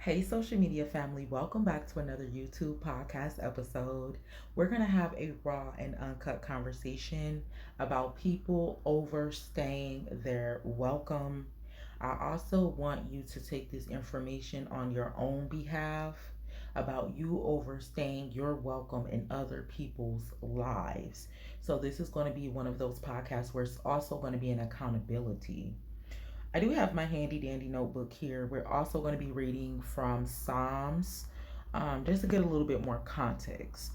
Hey, social media family, welcome back to another YouTube podcast episode. We're going to have a raw and uncut conversation about people overstaying their welcome. I also want you to take this information on your own behalf about you overstaying your welcome in other people's lives. So, this is going to be one of those podcasts where it's also going to be an accountability. I do have my handy dandy notebook here. We're also going to be reading from Psalms, just to get a little bit more context.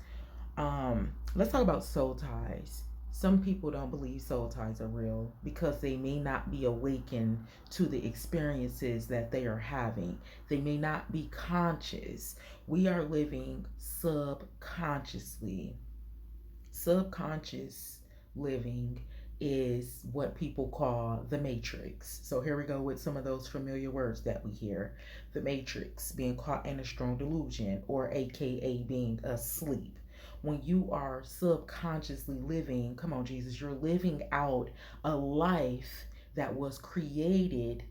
Let's talk about soul ties. Some people don't believe soul ties are real because they may not be awakened to the experiences that they are having. They may not be conscious. We are living subconsciously. Subconscious living is what people call the matrix. So here we go with some of those familiar words that we hear. The matrix, being caught in a strong delusion, or AKA being asleep. When you are subconsciously living, come on, Jesus, you're living out a life that was created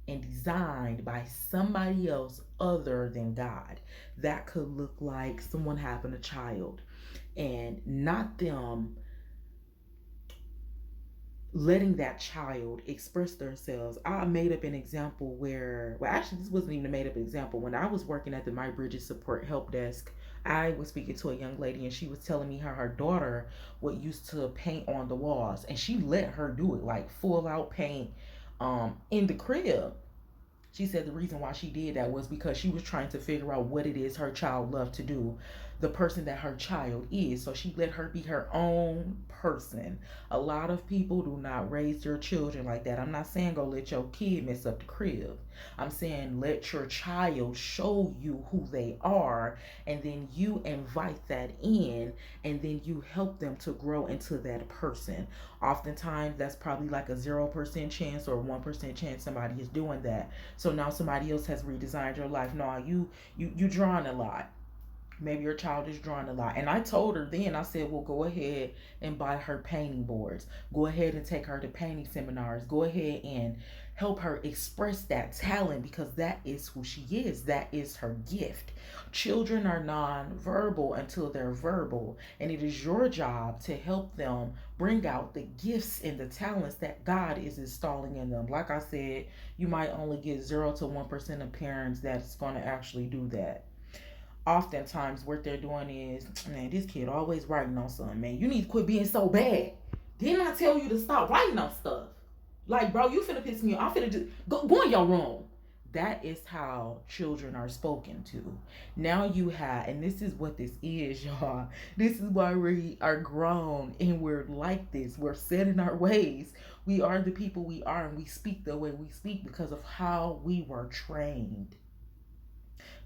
and designed by somebody else other than God. That could look like someone having a child and not them letting that child express themselves. I made up an example where, well, actually, this wasn't even a made up example. When I was working at the My Bridges Support Help Desk, I was speaking to a young lady and she was telling me how her daughter would used to paint on the walls and she let her do it, like full out paint in the crib. She said the reason why she did that was because she was trying to figure out what it is her child loved to do, the person that her child is. So she let her be her own person. A lot of people do not raise their children like that. I'm not saying go let your kid mess up the crib. I'm saying let your child show you who they are, and then you invite that in, and then you help them to grow into that person. Oftentimes, that's probably like a 0% chance or 1% chance somebody is doing that. So now somebody else has redesigned your life. No, you drawing a lot. Maybe your child is drawing a lot. And I told her then, I said, well, go ahead and buy her painting boards. Go ahead and take her to painting seminars. Go ahead and help her express that talent because that is who she is. That is her gift. Children are non-verbal until they're verbal. And it is your job to help them bring out the gifts and the talents that God is installing in them. Like I said, you might only get 0 to 1% of parents that's going to actually do that. Oftentimes what they're doing is, man, this kid always writing on something, man. You need to quit being so bad. Didn't I tell you to stop writing on stuff? Like, bro, you finna piss me off. I'm finna just go in your room. That is how children are spoken to. Now you have, and this is what this is, y'all. This is why we are grown and we're like this. We're set in our ways. We are the people we are, and we speak the way we speak because of how we were trained.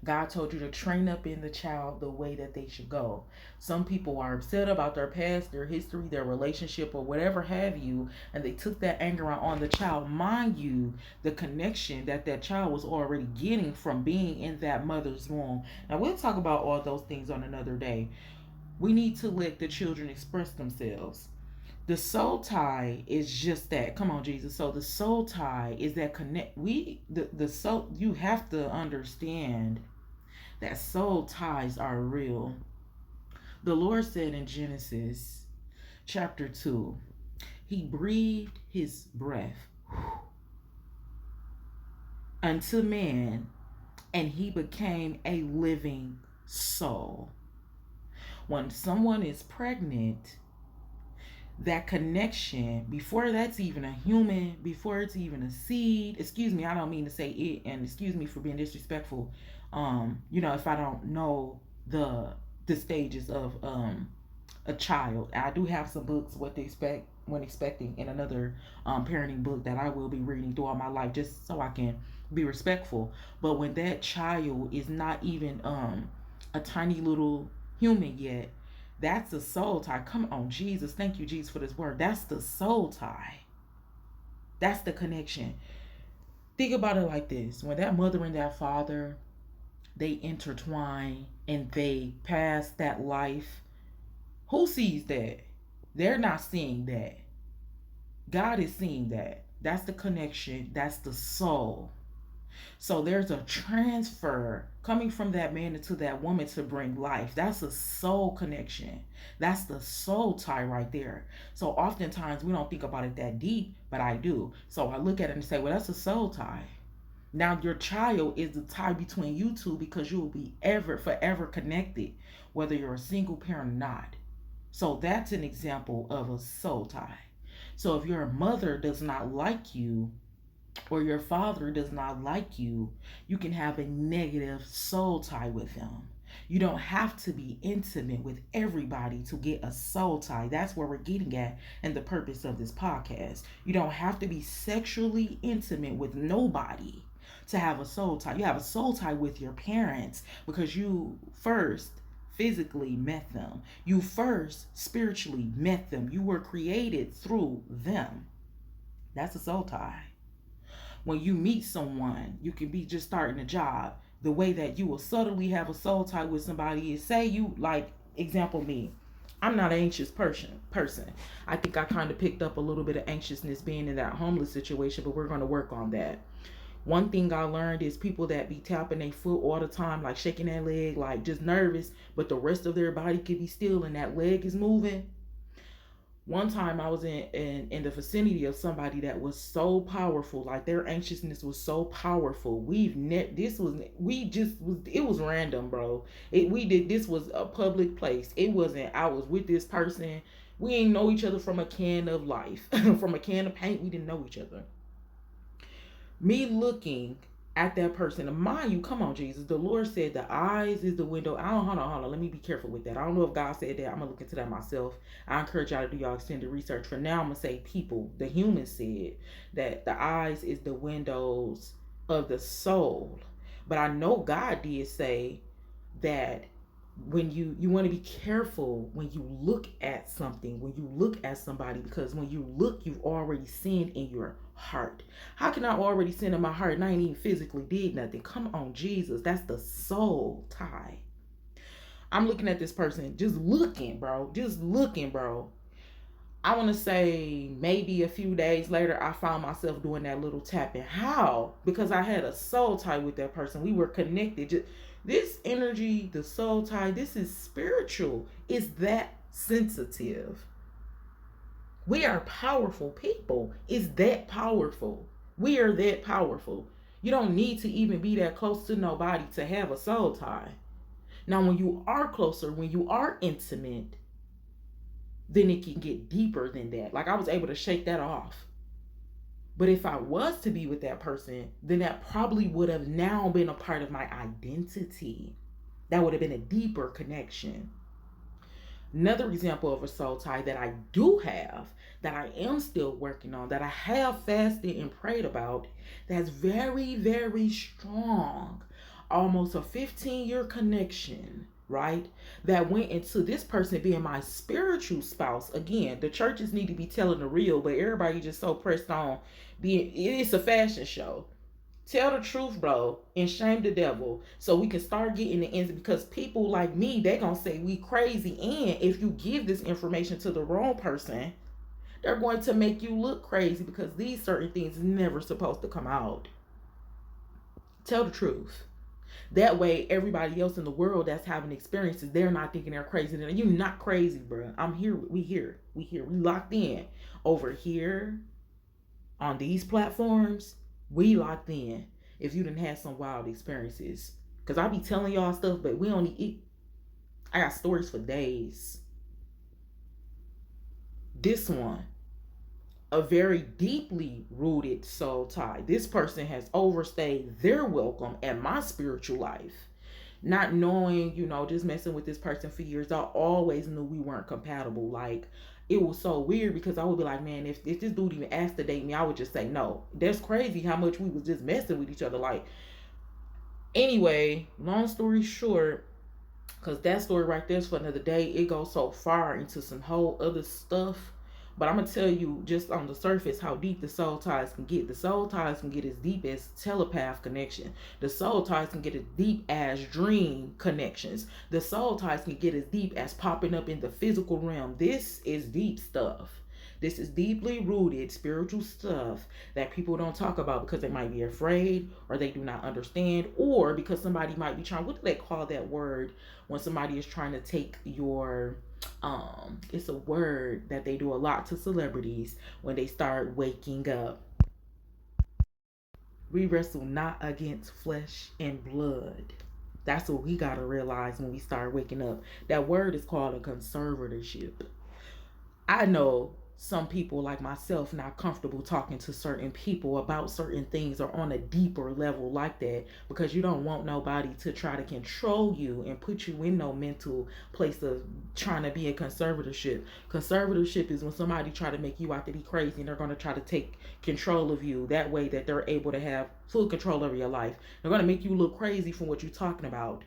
God told you to train up in the child the way that they should go. Some people are upset about their past, their history, their relationship, or whatever have you, and they took that anger on the child. Mind you, the connection that that child was already getting from being in that mother's womb. Now, we'll talk about all those things on another day. We need to let the children express themselves. The soul tie is just that. Come on, Jesus. So the soul tie is that connect. The soul. You have to understand that soul ties are real. The Lord said in Genesis chapter 2, He breathed His breath unto man, and he became a living soul. When someone is pregnant, that connection, before that's even a human, before it's even a seed, excuse me, I don't mean to say it, and excuse me for being disrespectful, if I don't know the stages of a child. I do have some books what to expect when expecting in another parenting book that I will be reading throughout my life just so I can be respectful. But when that child is not even a tiny little human yet, that's the soul tie. Come on, Jesus. Thank you, Jesus, for this word. That's the soul tie. That's the connection. Think about it like this. When that mother and that father, they intertwine and they pass that life, who sees that? They're not seeing that. God is seeing that. That's the connection. That's the soul. So there's a transfer coming from that man into that woman to bring life. That's a soul connection. That's the soul tie right there. So oftentimes we don't think about it that deep, but I do. So I look at it and say, well, that's a soul tie. Now your child is the tie between you two because you will be ever, forever connected, whether you're a single parent or not. So that's an example of a soul tie. So if your mother does not like you, or your father does not like you, you can have a negative soul tie with them. You don't have to be intimate with everybody to get a soul tie. That's where we're getting at and the purpose of this podcast. You don't have to be sexually intimate with nobody to have a soul tie. You have a soul tie with your parents because you first physically met them. You first spiritually met them. You were created through them. That's a soul tie. When you meet someone, you can be just starting a job. The way that you will subtly have a soul tie with somebody is, say you, like, example me. I'm not an anxious person. I think I kind of picked up a little bit of anxiousness being in that homeless situation, but we're going to work on that. One thing I learned is people that be tapping their foot all the time, like shaking that leg, like just nervous, but the rest of their body could be still and that leg is moving. One time I was in the vicinity of somebody that was so powerful, like their anxiousness was so powerful. It was random, bro. This was a public place. It wasn't, I was with this person. We ain't know each other from a can of life. From a can of paint, we didn't know each other. Me looking at that person, and mind you, come on, Jesus, the Lord said the eyes is the window. Hold on, let me be careful with that. I don't know if God said that. I'm gonna look into that myself. I encourage y'all to do y'all extended research. For now, I'm gonna say people, the humans said that the eyes is the windows of the soul. But I know God did say that when you want to be careful when you look at something, when you look at somebody, because when you look, you've already sinned in your heart. How can I already sin in my heart and I ain't even physically did nothing? Come on, Jesus. That's the soul tie. I'm looking at this person, just looking, bro. I want to say maybe a few days later, I found myself doing that little tapping. How? Because I had a soul tie with that person. We were connected. This energy, the soul tie, this is spiritual. It's that sensitive. We are powerful people. It's that powerful. We are that powerful. You don't need to even be that close to nobody to have a soul tie. Now, when you are closer, when you are intimate, then it can get deeper than that. Like, I was able to shake that off. But if I was to be with that person, then that probably would have now been a part of my identity. That would have been a deeper connection. Another example of a soul tie that I do have, that I am still working on, that I have fasted and prayed about, that's very, very strong. Almost a 15-year connection, right? That went into this person being my spiritual spouse. Again, the churches need to be telling the real, but everybody just so pressed on being, it's a fashion show. Tell the truth, bro, and shame the devil, so we can start getting the ends. Because people like me, they gonna say we crazy, and if you give this information to the wrong person, they're going to make you look crazy, because these certain things never supposed to come out. Tell the truth. That way, everybody else in the world that's having experiences, they're not thinking they're crazy. You're not crazy, bro. I'm here. We locked in. Over here on these platforms, we locked in. If you didn't have some wild experiences, because I be telling y'all stuff, but we only eat. I got stories for days. This one, a very deeply rooted soul tie. This person has overstayed their welcome at my spiritual life. Not knowing, just messing with this person for years, I always knew we weren't compatible. Like, it was so weird, because I would be like, man, if this dude even asked to date me, I would just say no. That's crazy how much we was just messing with each other. Like, anyway, long story short, because that story right there is for another day. It goes so far into some whole other stuff. But I'm going to tell you just on the surface how deep the soul ties can get. The soul ties can get as deep as telepath connection. The soul ties can get as deep as dream connections. The soul ties can get as deep as popping up in the physical realm. This is deep stuff. This is deeply rooted spiritual stuff that people don't talk about because they might be afraid or they do not understand, or because somebody might be trying, what do they call that word when somebody is trying to take your it's a word that they do a lot to celebrities when they start waking up. We wrestle not against flesh and blood. That's what we got to realize when we start waking up. That word is called a conservatorship. I know some people like myself not comfortable talking to certain people about certain things or on a deeper level like that because you don't want nobody to try to control you and put you in no mental place of trying to be a conservatorship. Conservatorship is when somebody try to make you out to be crazy and they're going to try to take control of you that way that they're able to have full control over your life. They're going to make you look crazy from what you're talking about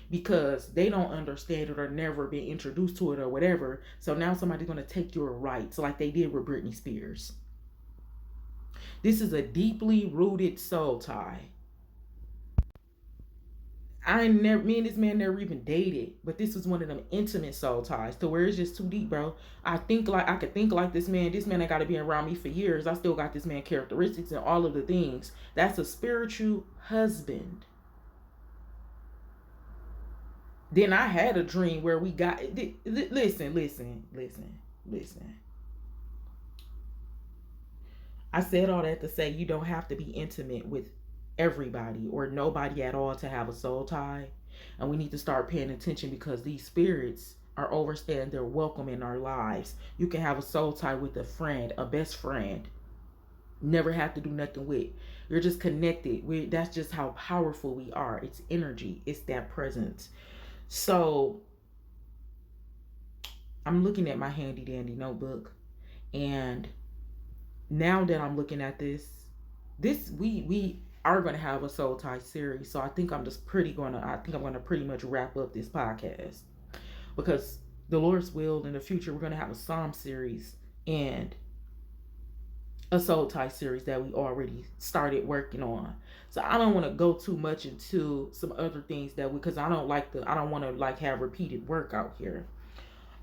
because they don't understand it or never been introduced to it or whatever. So now somebody's going to take your rights like they did with Britney Spears. This is a deeply rooted soul tie. I never, me and this man never even dated, but this was one of them intimate soul ties to where it's just too deep, bro. I think like I could think like this man. This man ain't got to be around me for years. I still got this man characteristics and all of the things. That's a spiritual husband. Then I had a dream where we got listen. I said all that to say you don't have to be intimate with everybody or nobody at all to have a soul tie. And we need to start paying attention because these spirits are overstaying their welcome in our lives. You can have a soul tie with a friend, a best friend. Never have to do nothing with. You're just connected. That's just how powerful we are. It's energy. It's that presence. So I'm looking at my handy dandy notebook, and now that I'm looking at this we are gonna have a soul tie series. So I think I'm gonna pretty much wrap up this podcast because the Lord's will in the future we're gonna have a Psalm series and a soul tie series that we already started working on. So I don't want to go too much into some other things that because I don't want to like have repeated work out here.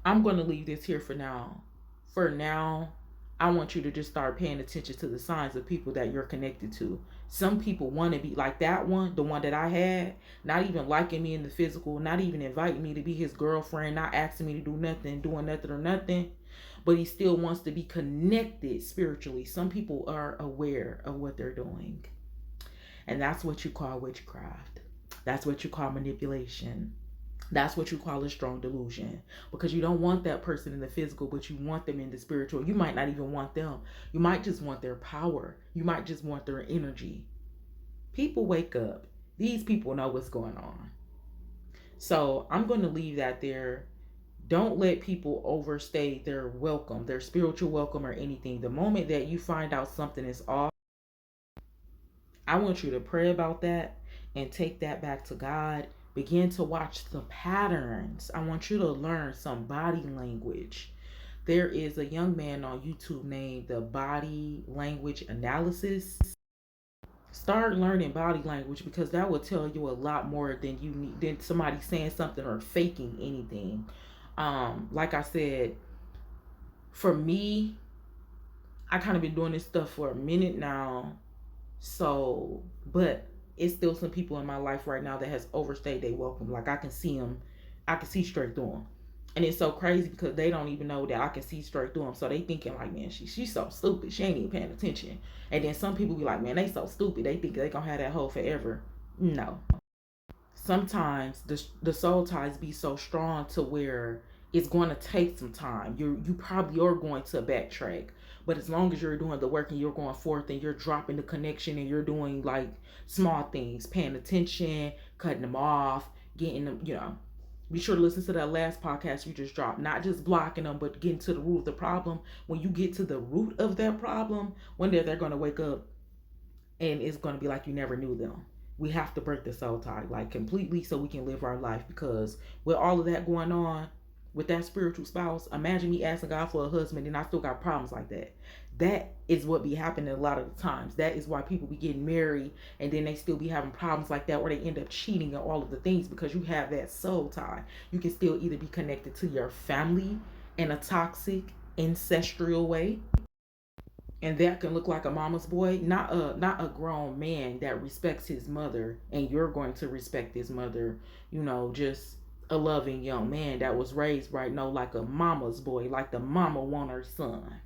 I'm going to leave this here for now. For now, I want you to just start paying attention to the signs of people that you're connected to. Some people want to be like that one, the one that I had, not even liking me in the physical, not even inviting me to be his girlfriend, not asking me to do nothing, doing nothing or nothing, but he still wants to be connected spiritually. Some people are aware of what they're doing. And that's what you call witchcraft. That's what you call manipulation. That's what you call a strong delusion because you don't want that person in the physical, but you want them in the spiritual. You might not even want them. You might just want their power. You might just want their energy. People wake up. These people know what's going on. So I'm going to leave that there. Don't let people overstay their welcome, their spiritual welcome or anything. The moment that you find out something is off, I want you to pray about that and take that back to God. Begin to watch the patterns. I want you to learn some body language. There is a young man on YouTube named the Body Language Analysis. Start learning body language because that will tell you a lot more than you need than somebody saying something or faking anything. Like I said, for me, I kind of been doing this stuff for a minute now. So, but it's still some people in my life right now that has overstayed their welcome. Like I can see them, I can see straight through them, and it's so crazy because they don't even know that I can see straight through them. So they thinking like, man, she's so stupid. She ain't even paying attention. And then some people be like, man, they so stupid. They think they gonna have that hoe forever. No. Sometimes the soul ties be so strong to where it's going to take some time. You probably are going to backtrack, but as long as you're doing the work and you're going forth and you're dropping the connection and you're doing like small things, paying attention, cutting them off, getting them, be sure to listen to that last podcast you just dropped. Not just blocking them, but getting to the root of the problem. When you get to the root of that problem, one day they're going to wake up and it's going to be like you never knew them. We have to break the soul tie like completely so we can live our life, because with all of that going on with that spiritual spouse, imagine me asking God for a husband and I still got problems like that. That is what be happening a lot of the times. That is why people be getting married and then they still be having problems like that, or they end up cheating and all of the things, because you have that soul tie. You can still either be connected to your family in a toxic ancestral way, and that can look like a mama's boy, not a grown man that respects his mother, and you're going to respect his mother. Just a loving young man that was raised right, no, like a mama's boy, like the mama want her son.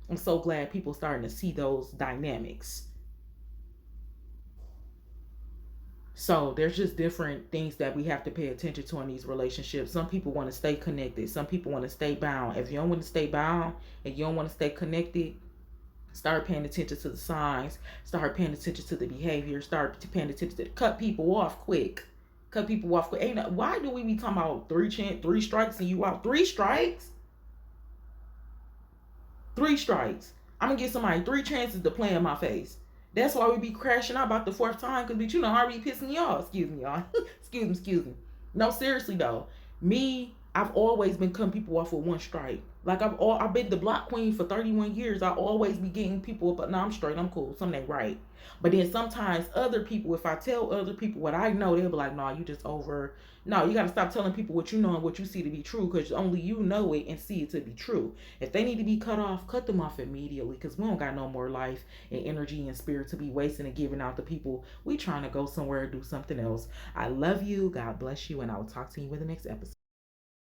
I'm so glad people starting to see those dynamics. So there's just different things that we have to pay attention to in these relationships. Some people want to stay connected, some people want to stay bound. If you don't want to stay bound and you don't want to stay connected, start paying attention to the signs. Start paying attention to the behavior. Start paying attention to cut people off quick. Cut people off quick. Why do we be talking about three strikes and you out? Three strikes? Three strikes. I'm gonna give somebody three chances to play in my face. That's why we be crashing out about the fourth time, because bitch, I already pissing me off. Excuse me, y'all. Excuse me. No, seriously though. Me, I've always been cutting people off with one strike. Like I've been the block queen for 31 years. I always be getting people, but no, I'm straight. I'm cool. Something ain't right. But then sometimes other people, if I tell other people what I know, they'll be like, "No, you just over." No, you gotta stop telling people what you know and what you see to be true, because only you know it and see it to be true. If they need to be cut off, cut them off immediately, because we don't got no more life and energy and spirit to be wasting and giving out to people. We trying to go somewhere and do something else. I love you. God bless you, and I will talk to you in the next episode.